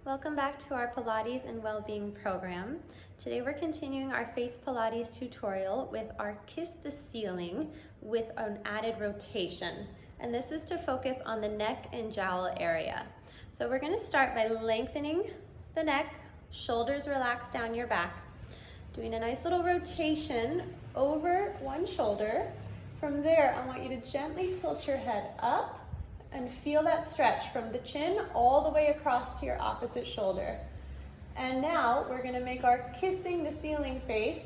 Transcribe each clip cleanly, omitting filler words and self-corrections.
Welcome back to our Pilates and Wellbeing program. Today we're continuing our Face Pilates tutorial with our Kiss the Ceiling with an added rotation. And this is to focus on the neck and jowl area. So we're going to start by lengthening the neck, shoulders relaxed down your back, doing a nice little rotation over one shoulder. From there, I want you to gently tilt your head up and feel that stretch from the chin all the way across to your opposite shoulder. And now we're gonna make our kissing the ceiling face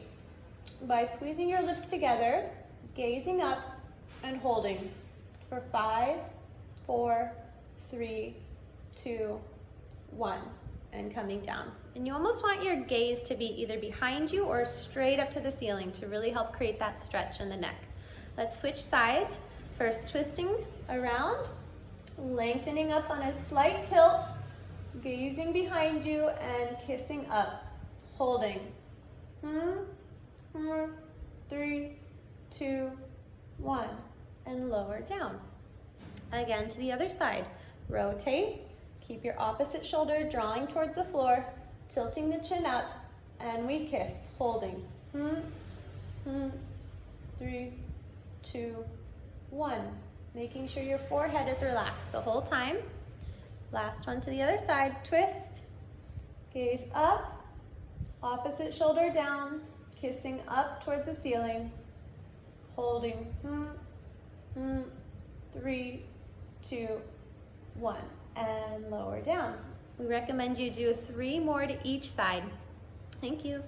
by squeezing your lips together, gazing up and holding for 5, 4, 3, 2, 1, and coming down. And you almost want your gaze to be either behind you or straight up to the ceiling to really help create that stretch in the neck. Let's switch sides. First, twisting around, lengthening up on a slight tilt, gazing behind you and kissing up, holding. 3, 2, 1, and lower down. Again to the other side. Rotate, keep your opposite shoulder drawing towards the floor, tilting the chin up, and we kiss, holding. 3, 2, 1. Making sure your forehead is relaxed the whole time. Last one to the other side. Twist, gaze up, opposite shoulder down, kissing up towards the ceiling, holding. 3, 2, 1, and lower down. We recommend you do 3 more to each side. Thank you.